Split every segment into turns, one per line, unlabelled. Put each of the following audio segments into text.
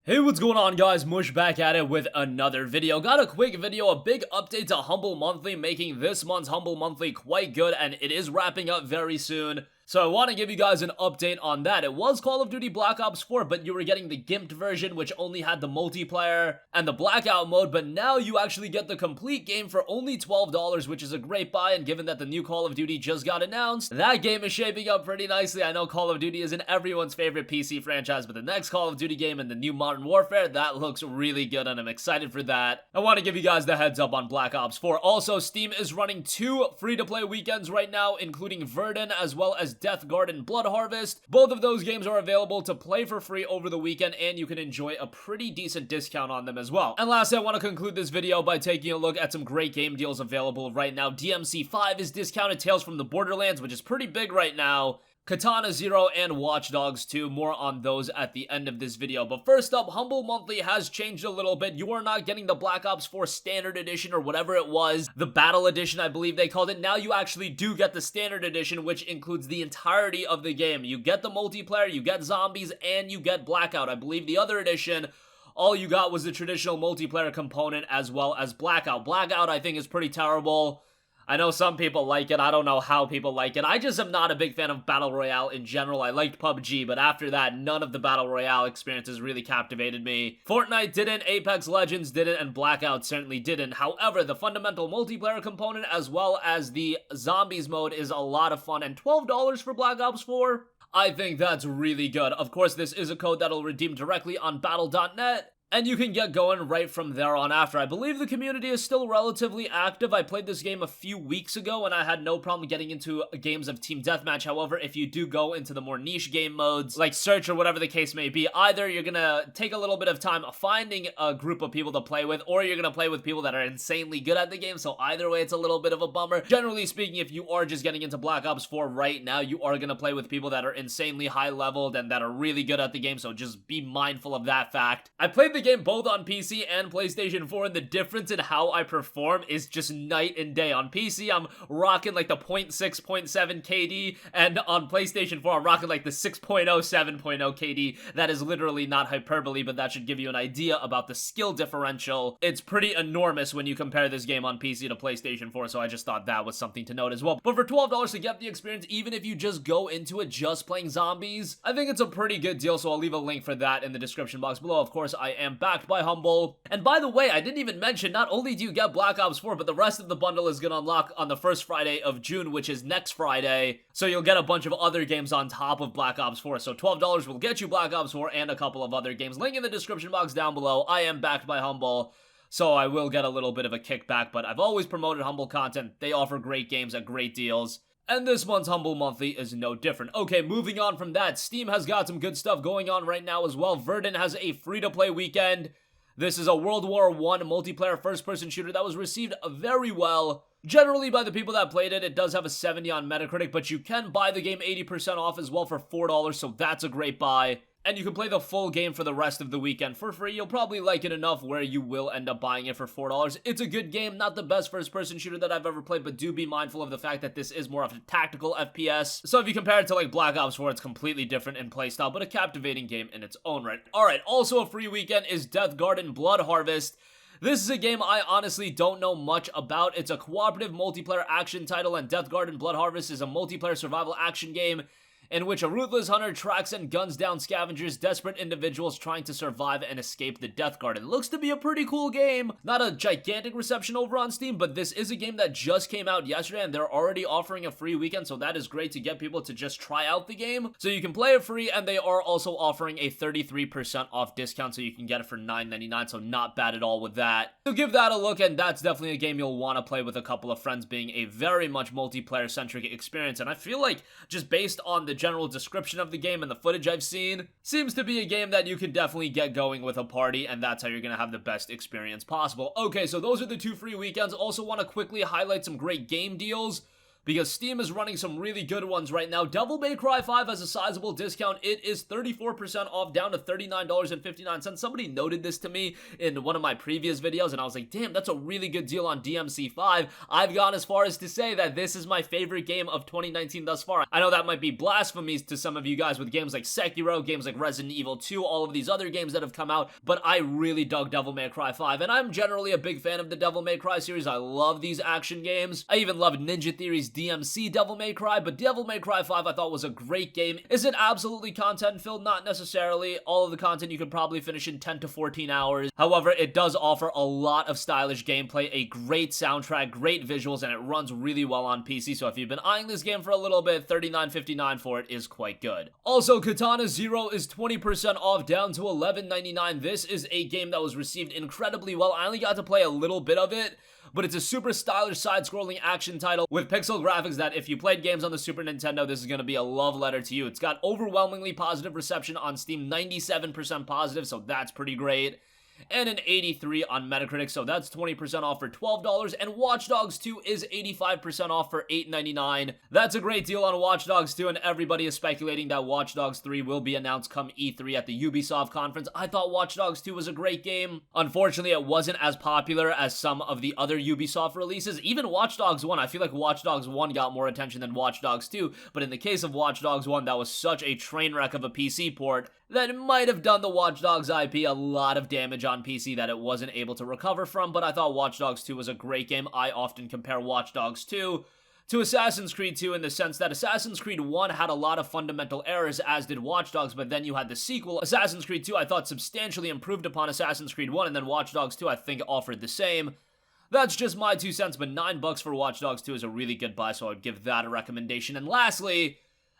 Hey, what's going on, guys? Mush back at it with another video. Got a quick video, a big update to Humble Monthly, making this month's Humble Monthly quite good, and it is wrapping up very soon. So I want to give you guys an update on that. It was Call of Duty Black Ops 4, but you were getting the gimped version, which only had the multiplayer and the blackout mode, but now you actually get the complete game for only $12, which is a great buy, and given that the new Call of Duty just got announced, that game is shaping up pretty nicely. I know Call of Duty isn't everyone's favorite PC franchise, but the next Call of Duty game and the new Modern Warfare, that looks really good, and I'm excited for that. I want to give you guys the heads up on Black Ops 4. Also, Steam is running 2 free-to-play weekends right now, including Verdun as well as Death Garden Blood Harvest. Both of those games are available to play for free over the weekend, and you can enjoy a pretty decent discount on them as well. And lastly, I want to conclude this video by taking a look at some great game deals available right now. DMC5 is discounted, Tales from the Borderlands, which is pretty big right now. Katana 0 and Watch Dogs 2, more on those at the end of this video. But first up, Humble Monthly has changed a little bit. You are not getting the Black Ops 4 Standard Edition or whatever it was, the Battle Edition I believe they called it. Now you actually do get the Standard Edition, which includes the entirety of the game. You get the multiplayer, you get zombies, and you get Blackout. I believe the other edition, all you got was the traditional multiplayer component as well as Blackout. Blackout I think is pretty terrible. I know some people like it. I don't know how people like it. I just am not a big fan of Battle Royale in general. I liked PUBG, but after that, none of the Battle Royale experiences really captivated me. Fortnite didn't, Apex Legends didn't, and Blackout certainly didn't. However, the fundamental multiplayer component as well as the zombies mode is a lot of fun, and $12 for Black Ops 4? I think that's really good. Of course, this is a code that'll redeem directly on battle.net. And you can get going right from there on after. I believe the community is still relatively active. I played this game a few weeks ago and I had no problem getting into games of Team Deathmatch. However, if you do go into the more niche game modes, like Search or whatever the case may be, either you're gonna take a little bit of time finding a group of people to play with, or you're gonna play with people that are insanely good at the game, so either way, it's a little bit of a bummer. Generally speaking, if you are just getting into Black Ops 4 right now, you are gonna play with people that are insanely high-leveled and that are really good at the game, so just be mindful of that fact. I played the game both on PC and PlayStation 4, and the difference in how I perform is just night and day. On PC, I'm rocking like the 0.6, 0.7 KD, and on PlayStation 4, I'm rocking like the 6.0, 7.0 KD. That is literally not hyperbole, but that should give you an idea about the skill differential. It's pretty enormous when you compare this game on PC to PlayStation 4, so I just thought that was something to note as well. But for $12 to get the experience, even if you just go into it just playing zombies, I think it's a pretty good deal, so I'll leave a link for that in the description box below. Of course, I am backed by Humble. And by the way, I didn't even mention, not only do you get Black Ops 4, but the rest of the bundle is going to unlock on the first Friday of June, which is next Friday. So you'll get a bunch of other games on top of Black Ops 4. So $12 will get you Black Ops 4 and a couple of other games. Link in the description box down below. I am backed by Humble, so I will get a little bit of a kickback, but I've always promoted Humble content. They offer great games at great deals. And this month's Humble Monthly is no different. Okay, moving on from that, Steam has got some good stuff going on right now as well. Verdun has a free-to-play weekend. This is a World War I multiplayer first-person shooter that was received very well. Generally, by the people that played it, it does have a 70 on Metacritic, but you can buy the game 80% off as well for $4, so that's a great buy. And you can play the full game for the rest of the weekend for free. You'll probably like it enough where you will end up buying it for $4. It's a good game, not the best first-person shooter that I've ever played, but do be mindful of the fact that this is more of a tactical FPS. So if you compare it to like Black Ops 4, it's completely different in playstyle, but a captivating game in its own right. Alright, also a free weekend is Death Garden Blood Harvest. This is a game I honestly don't know much about. It's a cooperative multiplayer action title, and Death Garden Blood Harvest is a multiplayer survival action game in which a ruthless hunter tracks and guns down scavengers, desperate individuals trying to survive and escape the Death Garden. Looks to be a pretty cool game. Not a gigantic reception over on Steam, but this is a game that just came out yesterday, and they're already offering a free weekend, so that is great to get people to just try out the game. So you can play it free, and they are also offering a 33% off discount, so you can get it for $9.99, so not bad at all with that. So give that a look, and that's definitely a game you'll want to play with a couple of friends, being a very much multiplayer-centric experience, and I feel like just based on the general description of the game and the footage I've seen, seems to be a game that you can definitely get going with a party, and that's how you're gonna have the best experience possible. Okay, so those are the 2 free weekends. Also want to quickly highlight some great game deals. because Steam is running some really good ones right now. Devil May Cry 5 has a sizable discount. It is 34% off, down to $39.59. Somebody noted this to me in one of my previous videos, and I was like, damn, that's a really good deal on DMC5. I've gone as far as to say that this is my favorite game of 2019 thus far. I know that might be blasphemy to some of you guys with games like Sekiro, games like Resident Evil 2, all of these other games that have come out, but I really dug Devil May Cry 5, and I'm generally a big fan of the Devil May Cry series. I love these action games. I even loved Ninja Theory's DMC Devil May Cry, but Devil May Cry 5 I thought was a great game. Is it absolutely content-filled? Not necessarily. All of the content you could probably finish in 10 to 14 hours. However, it does offer a lot of stylish gameplay, a great soundtrack, great visuals, and it runs really well on PC, so if you've been eyeing this game for a little bit, $39.59 for it is quite good. Also, Katana Zero is 20% off, down to $11.99. This is a game that was received incredibly well. I only got to play a little bit of it, but it's a super stylish side-scrolling action title with pixel graphics that if you played games on the Super Nintendo, this is going to be a love letter to you. It's got overwhelmingly positive reception on Steam, 97% positive, so that's pretty great, and an 83 on Metacritic, so that's 20% off for $12, and Watch Dogs 2 is 85% off for $8.99. That's a great deal on Watch Dogs 2, and everybody is speculating that Watch Dogs 3 will be announced come E3 at the Ubisoft conference. I thought Watch Dogs 2 was a great game. Unfortunately, it wasn't as popular as some of the other Ubisoft releases. Even Watch Dogs 1, I feel like Watch Dogs 1 got more attention than Watch Dogs 2, but in the case of Watch Dogs 1, that was such a train wreck of a PC port that it might have done the Watch Dogs IP a lot of damage on PC that it wasn't able to recover from, but I thought Watch Dogs 2 was a great game. I often compare Watch Dogs 2 to Assassin's Creed 2 in the sense that Assassin's Creed 1 had a lot of fundamental errors, as did Watch Dogs, but then you had the sequel, Assassin's Creed 2, I thought substantially improved upon Assassin's Creed 1, and then Watch Dogs 2 I think offered the same. That's just my 2 cents, but $9 for Watch Dogs 2 is a really good buy, so I would give that a recommendation. And lastly,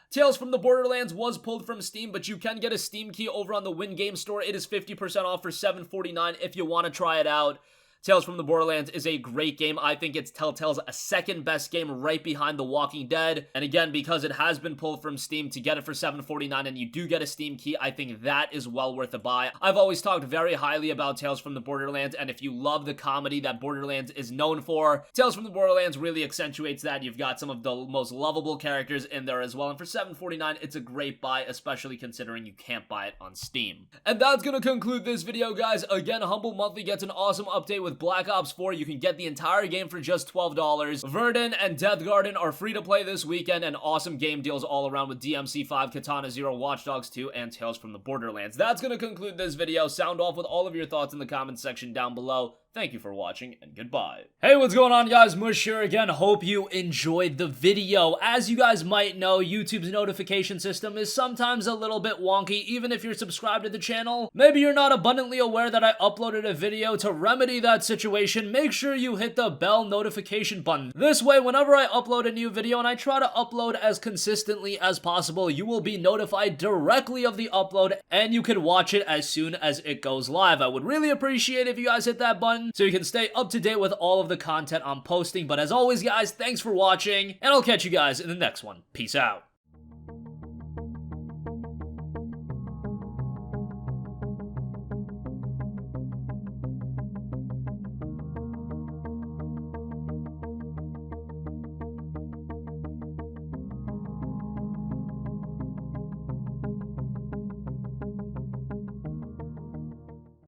Tales from the Borderlands was pulled from Steam, but you can get a Steam key over on the Win Game Store. It is 50% off for $7.49 if you want to try it out. Tales from the Borderlands is a great game. I think it's Telltale's second best game right behind The Walking Dead. And again, because it has been pulled from Steam, to get it for $7.49 and you do get a Steam key, I think that is well worth a buy. I've always talked very highly about Tales from the Borderlands, and if you love the comedy that Borderlands is known for, Tales from the Borderlands really accentuates that. You've got some of the most lovable characters in there as well, and for $7.49, it's a great buy, especially considering you can't buy it on Steam. And that's gonna conclude this video, guys. Again, Humble Monthly gets an awesome update with Black Ops 4. You can get the entire game for just $12. Verdant and Death Garden are free to play this weekend, and awesome game deals all around with DMC5, Katana Zero, Watch Dogs 2, and Tales from the Borderlands. That's gonna conclude this video. Sound off with all of your thoughts in the comments section down below. Thank you for watching, and goodbye. Hey, what's going on, guys? Mush here again. Hope you enjoyed the video. As you guys might know, YouTube's notification system is sometimes a little bit wonky, even if you're subscribed to the channel. Maybe you're not abundantly aware that I uploaded a video. To remedy that situation, make sure you hit the bell notification button. This way, whenever I upload a new video, and I try to upload as consistently as possible, you will be notified directly of the upload, and you can watch it as soon as it goes live. I would really appreciate if you guys hit that button, so you can stay up to date with all of the content I'm posting. But as always, guys, thanks for watching, and I'll catch you guys in the next one. Peace out.